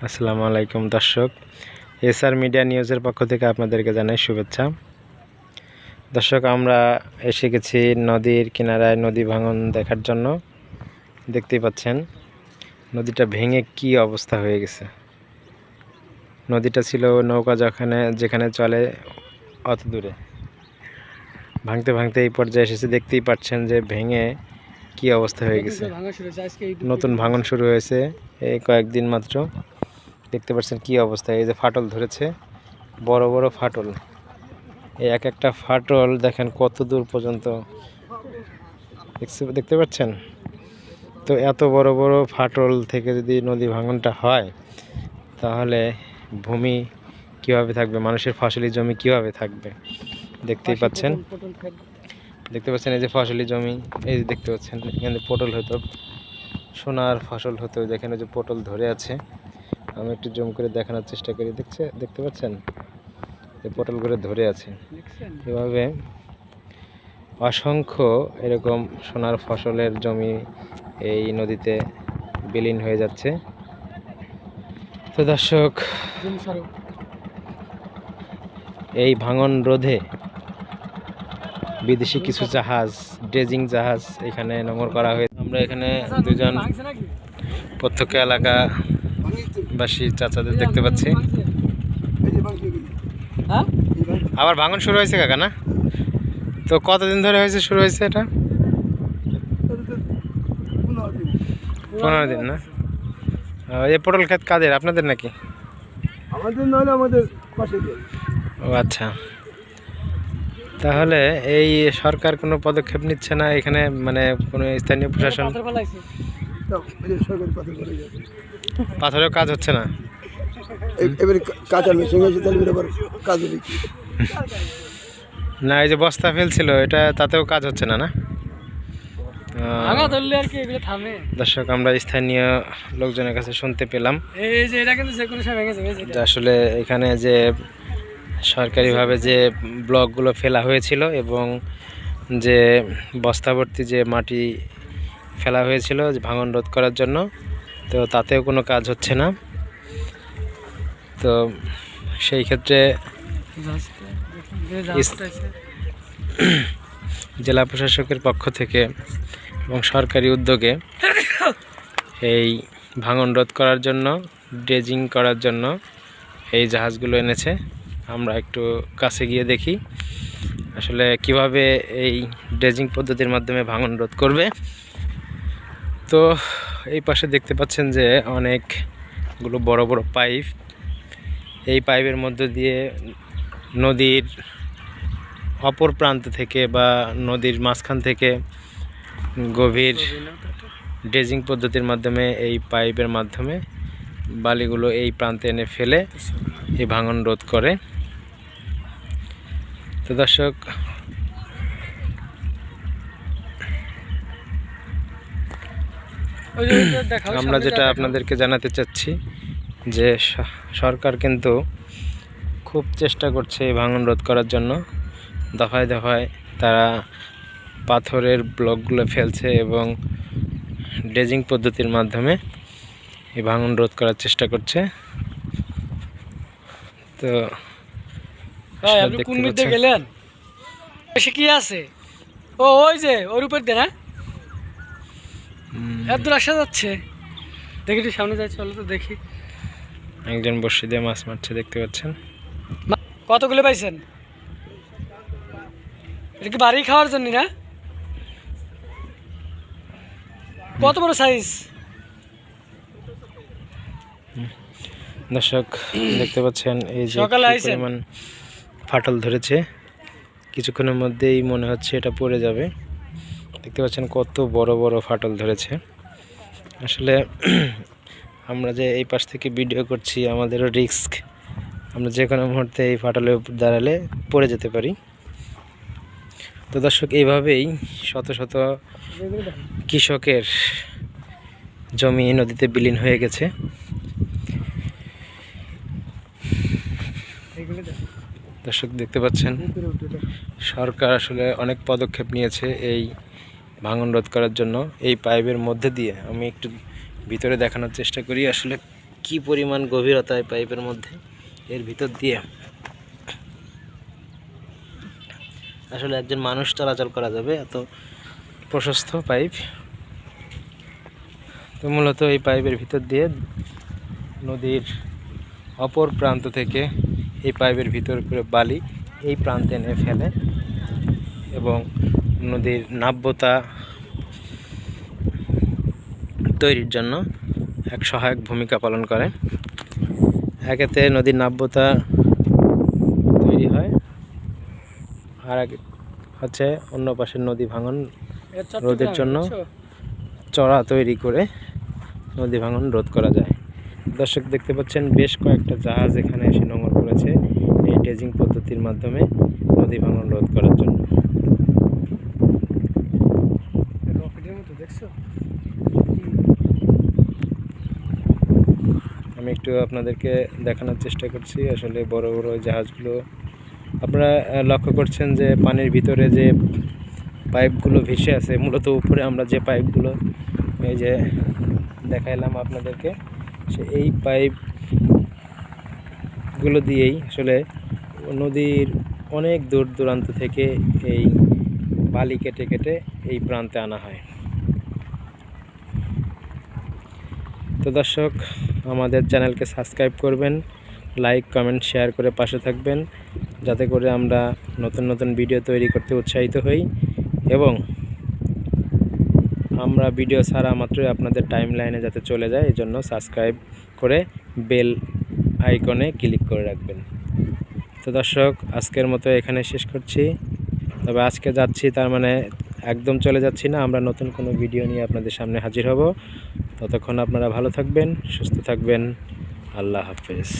আসসালামু আলাইকুম দর্শক, এসআর মিডিয়া নিউজের পক্ষ থেকে আপনাদেরকে জানাই শুভেচ্ছা। দর্শক, আমরা এসে গেছি নদীর কিনারায় নদী ভাঙন দেখার জন্য। দেখতেই পাচ্ছেন নদীটা ভেঙে কি অবস্থা হয়ে গেছে। নদীটা ছিল নৌকা যেখানে চলে অত দূরে, ভাঙতে ভাঙতে এই পর্যায়ে এসেছে। দেখতেই পাচ্ছেন যে ভেঙে কি অবস্থা হয়ে গেছে। নতুন ভাঙন শুরু হয়েছে এই কয়েকদিন মাত্র। দেখতে পাচ্ছেন কি অবস্থা, এই যে ফাটল ধরেছে, বড় বড় ফাটল। এই এক একটা ফাটল দেখেন কত দূর পর্যন্ত, দেখতে পাচ্ছেন তো। এত বড় বড় ফাটল থেকে যদি নদী ভাঙনটা হয় তাহলে ভূমি কিভাবে থাকবে, মানুষের ফসলি জমি কিভাবে থাকবে। দেখতে পাচ্ছেন এই যে ফসলি জমি, এই যে দেখতে পাচ্ছেন এখানে পটল হতো, সোনার ফসল হতো। দেখেন যে পটল ধরে আছে, আমি একটু জুম করে দেখানোর চেষ্টা করি। দেখতে পাচ্ছেন এই পটলগুলো ধরে আছে। এভাবে অসংখ্য এরকম সোনার ফসলের জমি এই নদীতে বিলীন হয়ে যাচ্ছে। তো দর্শক, এই ভাঙন রোধে বিদেশি কিছু জাহাজ, ড্রেজিং জাহাজ এখানে নোঙর করা হয়েছে। আমরা এখানে দুজন প্রত্যক্ষ এলাকাবাসী চাচাদের দেখতে পাচ্ছি। আবার ভাঙন শুরু হয়েছে কাকা, না? তো কতদিন ধরে হয়েছে, শুরু হয়েছে এটা? 15 দিন, না? এই পটল ক্ষেত কাদের, আপনাদের নাকি? আমাদের নয়, আমাদের পাশে। ও আচ্ছা, তাহলে এই সরকার কোনো পদক্ষেপ নিচ্ছে না এখানে, মানে কোনো স্থানীয় প্রশাসন? পাথরেও কাজ হচ্ছে না। এবারে কাঁচা মেশিন আছে, তাহলে আবার কাজ হবে কি? না, এই যে বস্তা ফেলছিল এটা, তাতেও কাজ হচ্ছে না, না? দর্শক, আমরা স্থানীয় লোকজনের কাছে শুনতে পেলাম আসলে এখানে যে সরকারিভাবে যে ব্লকগুলো ফেলা হয়েছিল এবং যে বস্তাভর্তি যে মাটি ফেলা হয়েছিল ভাঙন রোধ করার জন্য, তো তাতেও কোনো কাজ হচ্ছে না। তো সেই ক্ষেত্রে জেলা প্রশাসকের পক্ষ থেকে এবং সরকারি উদ্যোগে এই ভাঙন রোধ করার জন্য, ড্রেজিং করার জন্য এই জাহাজগুলো এনেছে। আমরা একটু কাছে গিয়ে দেখি আসলে কিভাবে এই ড্রেজিং পদ্ধতির মাধ্যমে ভাঙন রোধ করবে। তো এই পাশে দেখতে পাচ্ছেন যে অনেকগুলো বড় বড় পাইপ, এই পাইপের মধ্য দিয়ে নদীর অপর প্রান্ত থেকে বা নদীর মাঝখান থেকে গভীর ড্রেজিং পদ্ধতির মাধ্যমে এই পাইপের মাধ্যমে বালিগুলো এই প্রান্তে এনে ফেলে এই ভাঙন রোধ করে। তো দর্শক, আমরা যেটা আপনাদেরকে জানাতে চাচ্ছি যে সরকার কিন্তু খুব চেষ্টা করছে এই ভাঙন রোধ করার জন্য। দফায় দফায় তারা পাথরের ব্লকগুলো ফেলছে এবং ড্রেজিং পদ্ধতির মাধ্যমে এই ভাঙন রোধ করার চেষ্টা করছে। তো গেলেন কি আছে, ও ওই যে ওর উপর দেন, এত আসা যাচ্ছে, দেখি সামনে যাই, চলো তো দেখি। একজন বড়শি দিয়ে মাছ মারছে, দেখতে পাচ্ছেন। কতগুলো পাইছেন? এটা কি বাড়ি খাওয়ার জন্য, না? কত বড় সাইজ? দর্শক, দেখতে পাচ্ছেন এই যে পরিমাণ ফাটল ধরেছে, কিছুক্ষণের মধ্যেই মনে হচ্ছে এটা পড়ে যাবে। দেখতে পাচ্ছেন কত বড় বড় ফাটল ধরেছে। আসলে আমরা যে এই পাশ থেকে ভিডিও করছি, আমাদেরও রিস্ক, আমরা যে কোনো মুহূর্তে এই ফাটলের উপর দাঁড়ালে পড়ে যেতে পারি। তো দর্শক, এইভাবেই শত শত কৃষকের জমি নদীতে বিলীন হয়ে গেছে। দর্শক, দেখতে পাচ্ছেন সরকার আসলে অনেক পদক্ষেপ নিয়েছে এই ভাঙন রোধ করার জন্য। এই পাইপের মধ্যে দিয়ে আমি একটু ভিতরে দেখানোর চেষ্টা করি আসলে কি পরিমাণ গভীরতা এই পাইপের মধ্যে, এর ভিতর দিয়ে আসলে একজন মানুষ চলাচল করা যাবে, এত প্রশস্ত পাইপ। তো মূলত এই পাইপের ভিতর দিয়ে নদীর অপর প্রান্ত থেকে এই পাইপের ভিতর করে বালি এই প্রান্তে এনে ফেলে এবং নদীর নাব্যতা তৈরির জন্য এক সহায়ক ভূমিকা পালন করে। একেতে নদীর নাব্যতা তৈরি হয়, আর এক হচ্ছে অন্য পাশের নদী ভাঙন রোধের জন্য চড়া তৈরি করে নদী ভাঙন রোধ করা যায়। দর্শক দেখতে পাচ্ছেন বেশ কয়েকটা জাহাজ এখানে এসে নোঙর করেছে এই ড্রেজিং পদ্ধতির মাধ্যমে নদী ভাঙন রোধ করার জন্য। আমি একটু আপনাদেরকে দেখানোর চেষ্টা করছি। আসলে বড় বড় জাহাজগুলো আপনারা লক্ষ্য করছেন যে পানির ভিতরে যে পাইপগুলো ভেসে আছে, মূলত উপরে আমরা যে পাইপগুলো এই যে দেখাইলাম আপনাদেরকে, এই পাইপগুলো দিয়েই আসলে নদীর অনেক দূর দূরান্ত থেকে এই বালি কেটে কেটে এই প্রান্তে আনা হয়। তো দর্শক, আমাদের চ্যানেলকে সাবস্ক্রাইব করবেন, লাইক কমেন্ট শেয়ার করে পাশে থাকবেন, যাতে করে আমরা নতুন নতুন ভিডিও তৈরি করতে উৎসাহিত হই এবং আমরা ভিডিও ছাড়া মাত্রই আপনাদের টাইম লাইনে যাতে চলে যায়, এই জন্য সাবস্ক্রাইব করে বেল আইকনে ক্লিক করে রাখবেন। তো দর্শক, আজকের মতো এখানে শেষ করছি। তবে আজকে যাচ্ছি, তার মানে একদম চলে যাচ্ছি না, আমরা নতুন কোনো ভিডিও নিয়ে আপনাদের সামনে হাজির হব। ততক্ষণ আপনারা ভালো থাকবেন, সুস্থ থাকবেন। আল্লাহ হাফেজ।